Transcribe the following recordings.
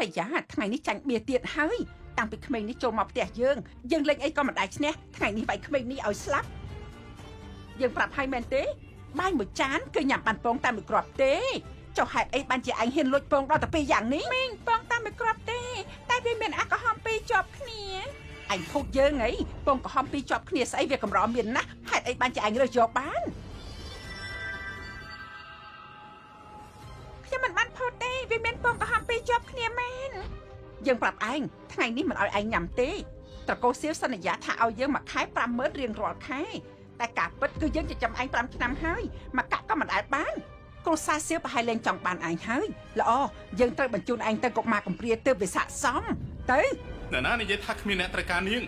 ហើយយ៉ាថ្ងៃនេះចាញ់បៀទៀតហើយតាំងពីក្មេងនេះចូលមកផ្ទះយើងលេងអីក៏មិនដាច់ឈ្នះថ្ងៃនេះវាយក្មេងនេះឲ្យស្លាប់យើងប្រាប់ឲ្យមែនទេបាយមួយចានគឺញ៉ាំបានពងតែមួយគ្រាប់ទេចុះហេតុអីបានជាឯងហ៊ានលួចពងដល់តែ2យ៉ាងនេះមីងពងតែមួយគ្រាប់ទេតែវាមានអាល់កុហុល2ជាប់គ្នាឯងភូតយើងអីពងក្រហម2ជាប់គ្នាស្អីវាកម្រមានណាស់ហេតុអីបានជាឯងរើសយកបានខ្ញុំមិនបានភូតទេវាមានពងក្រហម2ជាប់គ្នាមែនយើងប្រាប់ឯងថ្ងៃនេះមិនឲ្យឯងញ៉ាំទេត្រកូលសៀវសន្យាថាឲ្យយើងមួយខែ 50,000 រៀងរាល់ខែតែការពិតគឺយើងចិញ្ចឹមឯង5ឆ្នាំហើយមកកាក់ក៏មិនអាចបានគ្រួសារសៀវប្រហែលលែងចង់បានឯងហើយល្អយើងត្រូវបញ្ជូនឯងទៅកុមារកំព្រាទើបវាស័ក្តិសមទៅអ្នកណានិយាយថាគ្មានអ្នកត្រូវការនាង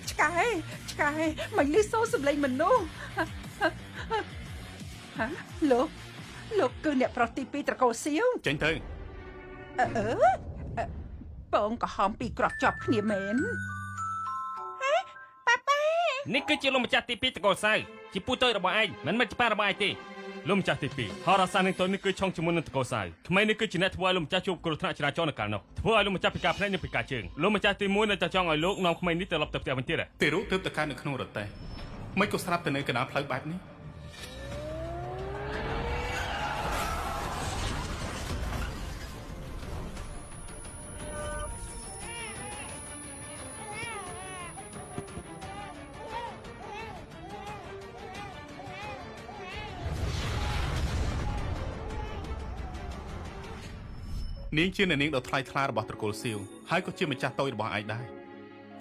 ឆ្កែមិនលឺសូរសំឡេងមនុស្សហាលោកគឺអ្នកប្រុសទី2ត្រកូលសៀវចេញទៅពងក្រហម2គ្រាប់ជាប់គ្នាមែនប៉ានេះគឺជាលោកម្ចាស់ទី2ត្រកូលសៅជាពូតូចរបស់ឯងមិនមែនជាប៉ារបស់ឯងទេលោកម្ចាស់ទី2ហរសានឹងតូចនេះគឺឆុងជាមួយនឹងត្រកូលសៅក្មេងនេះគឺជាអ្នកធ្វើឲ្យលោកម្ចាស់ជួបគ្រោះថ្នាក់ចរាចរណ៍នៅកាលនោះធ្វើឲ្យលោកម្ចាស់ពិការភ្នែកនិងពិការជើងលោកម្ចាស់ទី1នៅតែចង់ឲ្យលោកនាំក្មេងនេះទៅលប់ទៅផ្ទះវិញទៀតទេរុទើបតែកើតនៅក្នុងរទេះមិនក៏ស្រាប់ទៅនៅកណ្ដាលផ្លូវបែបនេះនាងជាអ្នកនាងដ៏ថ្លៃថ្លារបស់ត្រកូលសៀវហើយក៏ជាម្ចាស់តូចរបស់ឯងដែរ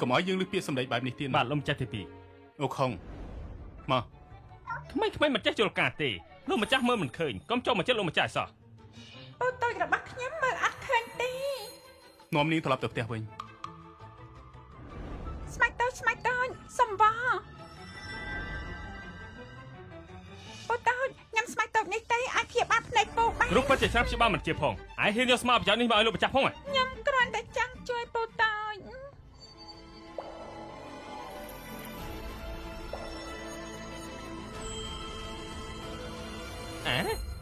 កុំឲ្យយើងឮពាក្យសម្ដីបែបនេះទៀតបាទលោកម្ចាស់ទី2អូខុងមកក្មេងៗមិនចេះជល់ការទេលោកម្ចាស់មើលមិនឃើញកុំចុះមកចិត្តលោកម្ចាស់សោះអូតូចរបស់ខ្ញុំមើលអត់ឃើញទេនាំនាងត្រឡប់ទៅផ្ទះវិញស្មាច់តូចសំវអូតូចញ៉ាំស្មាច់តូចនេះទេអាចព្យាបាលភ្នែកពោបានរូបពិតជាស្រាប់ព្យាបាលមិនជាផងឯងហ៊ានយកស្មារតីប្រយោជន៍នេះមកឲ្យលោកម្ចាស់ផងខ្ញុំគ្រាន់តែចង់ជួយពូតូច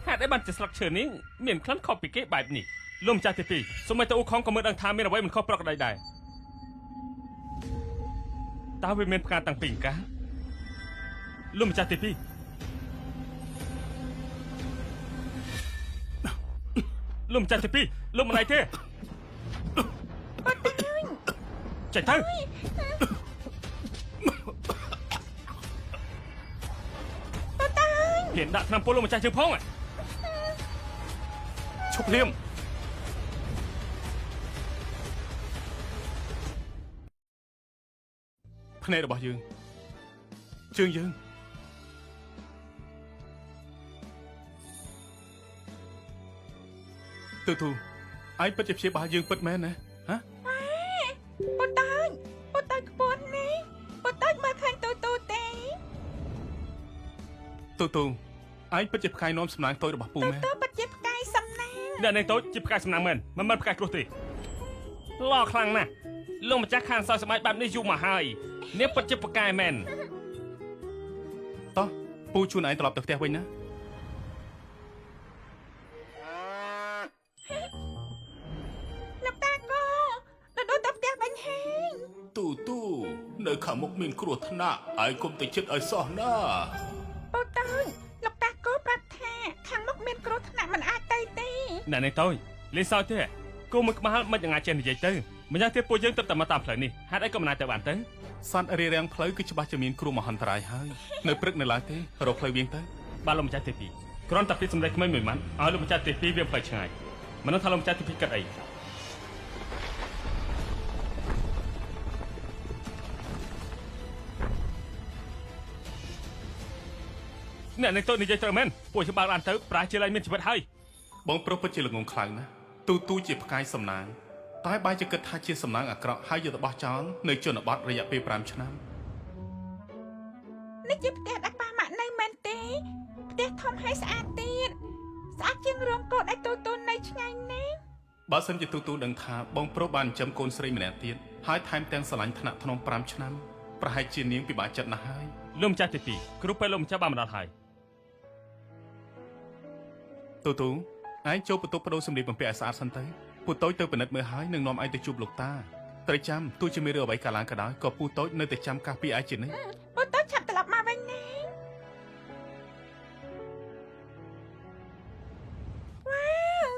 ហេតុអីបានជាស្លឹកឈើនេះមានក្លិនខុសពីគេបែបនេះលោកម្ចាស់ទី2សូម្បីតែអ៊ូខុងក៏មើលដឹងថាមានអ្វីមិនខុសប្រក្រតីដែរតើវាមានផ្កាតាំងពីអង្ការលោកម្ចាស់ទី2លោកម្ចាស់ទី2លោកមិនណៃទេចេញទៅហ៊ានដាក់ថ្នាំពុលលោកម្ចាស់ជើងផងឈប់ភ្លាមភ្នែករបស់យើងជើងយើងទូឯងពិតជាព្យាបាលយើងពិតមែនណាហ៎ពូតូចក្បួននេះពូតូចមើលឃើញទូទេទូឯងពិតជាផ្កាយនាំសំណាងតូចរបស់ពូមែនពិតជាផ្កាយសំណាងអ្នកនេះតូចជាផ្កាយសំណាងមែនមិនផ្កាយគ្រោះទេឡោខ្លាំងណាស់លោកម្ចាស់ខានសោយស្បែកបែបនេះយូរមកហើយនេះពិតជាផ្កាយមែនតោះពូជូនឯងត្រឡប់ទៅផ្ទះវិញណាលោកតាកូទៅទៅផ្ទះវិញហេងទូនៅខាងមុខមានគ្រោះថ្នាក់ឯងកុំទៅចិត្តឲ្យសោះណាពូតូចលោកតាកូប្រាប់ថាខាងមុខមានគ្រោះថ្នាក់មិនអាចទៅទេអ្នកនេះតូចលេងសើចទេគូមួយក្បាលមិនយ៉ាងណាចេះនិយាយទៅម្យ៉ាងទៀតពួកយើងទៅតែមកតាមផ្លូវនេះហេតុអីក៏មិនអាចទៅបានទៅសត្វរារាំងផ្លូវគឺច្បាស់ជាមានគ្រោះមហន្តរាយហើយនៅព្រឹកនៅឡើយទេរកផ្លូវវិញទៅបាទលោកម្ចាស់ទី2គ្រាន់តែពីសម្លេងក្មេងមួយម៉ាត់ឲ្យលោកម្ចាស់ទី2វាផ្លូវឆ្ងាយមិនដឹងថាលោកម្ចាស់ទី2គិតអីអ្នកនេះតូចនិយាយត្រូវមែនពួកច្បាស់បានទៅប្រាជាលែងមានជីវិតហើយបងប្រុសពិតជាល្ងងខ្លាំងណាស់ទូជាផ្កាយសំណាងតែបាយជាគិតថាជាសំណាងអាក្រក់ហើយយកទៅបោះចោលនៅជនបទរយៈពេល5ឆ្នាំនេះជាផ្ទះដែលប៉ាម៉ាក់នៅមែនទេផ្ទះធំហើយស្អាតទៀតស្អាតជាងរោងកូនឯទូនៅឆ្ងាយណាស់ បើសិនជាទូដឹងថាបងប្រុសបានចិញ្ចឹមកូនស្រីម្នាក់ទៀតហើយថែមទាំងស្រឡាញ់ថ្នាក់ធ្នម5ឆ្នាំប្រហែលជានាងពិបាកចិត្តណាស់ហើយ លោកម្ចាស់ទី2គ្រូពេទ្យលោកម្ចាស់បានមកដល់ហើយ ទូឯងចូលបន្ទប់បដូរសម្លៀកបំពាក់ឲ្យស្អាតសិនទៅពូតូចទៅពិនិត្យមើលហើយនឹងនាំឯងទៅជួបលោកតាត្រូវចាំទោះជាមានរឿងអ្វីកើតឡើងក៏ដោយក៏ពូតូចនៅតែចាំការពីឯងជានិច្ច ពូតូចឆាប់ត្រឡប់មកវិញណាវ៉ាវ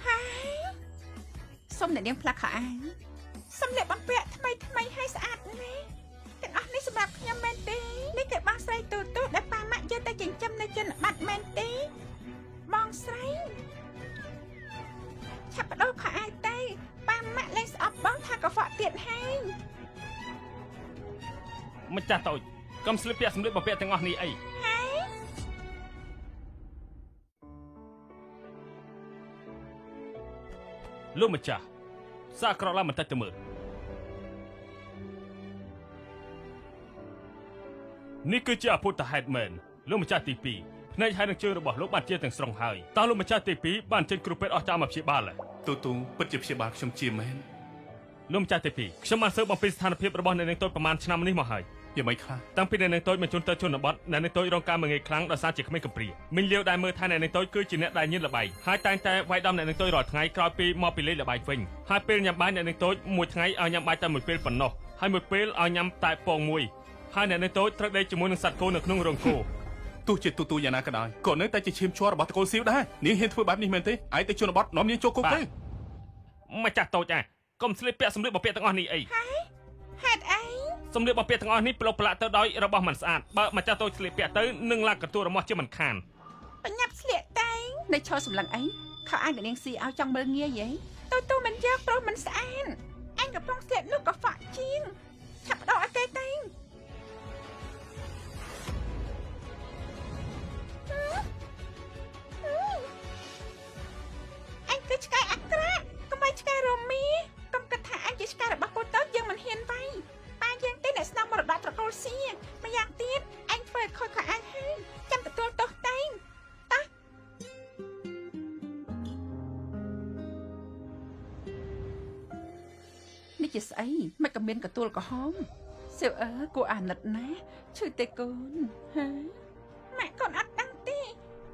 ហើយសុំអ្នកនាងផ្លាក់ខោអាវសម្លៀកបំពាក់ថ្មីឲ្យស្អាតណាស់ទាំងអស់នេះសម្រាប់ខ្ញុំមែនទេនេះគឺបងស្រីទូដែលប៉ាម៉ាក់យកទៅចិញ្ចឹមនៅជនបទមែនទេបងស្រីឆាប់បដូរខោអាវទៅប៉ាម៉ាក់លេងស្អប់បងថាកខ្វក់ទៀតហើយ ម្ចាស់តូចកុំស្លៀកពាក់សម្លៀកបំពាក់ទាំងអស់នេះអី ហើយ លោកម្ចាស់សាកក្រឡាបន្តិចទៅមើលនេះគឺជាអភូតហេតុមែនលោកម្ចាស់ទី2ភ្នែកហើយនឹងជើងរបស់លោកបានជាទាំងស្រុងហើយតើលោកម្ចាស់ទី2បានចេញគ្រូពេទ្យអស់ចាមកព្យាបាល ទូពិតជាព្យាបាលខ្ញុំជាមែន លោកម្ចាស់ទី2ខ្ញុំបានស៊ើបបំពេញស្ថានភាពរបស់អ្នកនាងតូចប្រហែលឆ្នាំនេះមកហើយ យ៉ាងម៉េចខ្លះ តាំងពីអ្នកនាងតូចមកជន់ទៅជនបទអ្នកនាងតូចរងការមួយងាយខ្លាំងដោយសារជាក្មេងកំព្រាមិញលាវដែលមើលថាអ្នកនាងតូចគឺជាអ្នកដែលញៀនល្បែងហើយតែងតែវាយដំអ្នកនាងតូចរាល់ថ្ងៃក្រោយពីមកពីលេងល្បែងវិញហើយពេលញ៉ាំបាយអ្នកនាងតូចមួយថ្ងៃឲ្យញ៉ាំបាយតែមួយពេលប៉ុណ្ណោះហើយមួយពេលឲ្យញ៉ាំតែពងមួយហើយអ្នកនាងតូចត្រូវដេកជាមួយនឹងសត្វគោនៅក្នុងរោងគោ ទោះជាទូយ៉ាងណាក៏ដោយក៏នៅតែជាឈាមជ័ររបស់តកូលស៊ីវដែរនាងហ៊ានធ្វើបែបនេះមែនទេឯងទៅជនបទនាំនាងចូលគុកទៅ ម្ចាស់តូចកុំស្លៀកពាក់សម្លៀកបំពាក់ទាំងអស់នេះអី ហេតុអី សម្លៀកបំពាក់ទាំងអស់នេះប្លុកប្រឡាក់ទៅដោយរបស់មិនស្អាតបើម្ចាស់តូចស្លៀកពាក់ទៅនឹងឡាកទទួលរមាស់ជាមិនខាន បញ្ញាប់ស្លៀកតែងនៅឈរសម្លឹងអីខោអាវអ្នកនាងស៊ីឲ្យចង់មើលងាយហីទូមិនយកប្រុសមិនស្អាតអញកំពុងស្លៀកនោះក៏ហ្វាក់ជាងឆាប់បដូរឲ្យគេតែង អញគឺឆ្កែអាក្រក់កុំឲ្យឆ្កែរមីកុំគិតថាអញជាឆ្កែរបស់ពូតូចយើងមិនហ៊ានវាយប៉ាយើងទេអ្នកស្នំមរតកត្រកូលសៀម្យ៉ាងទៀតអញធ្វើឲ្យខូចខោអាវហើយចាំទទួលទោសតែងតោះនេះជាស្អីមិនក៏មានកទួលក្រហមសៀវអើគួរអាណិតណាស់ឈឺទេកូនហើយម៉ាក់កូនអត់ដឹងទេ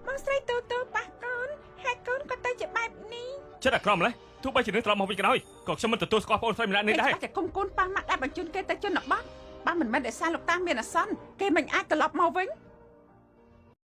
បងស្រីទូប៉ះកូនហើយកូនក៏ទៅជាបែបនេះ ចិត្តអាក្រក់ម្លេះទោះបីជានឹងត្រឡប់មកវិញក៏ដោយក៏ខ្ញុំមិនទទួលស្គាល់ប្អូនស្រីម្នាក់នេះដែរ តែគុំកូនប៉ះម៉ាក់ដែលបញ្ជូនគេទៅជនបទបើមិនមែនដោយសារលោកតាមានអាសន្នគេមិនអាចត្រឡប់មកវិញ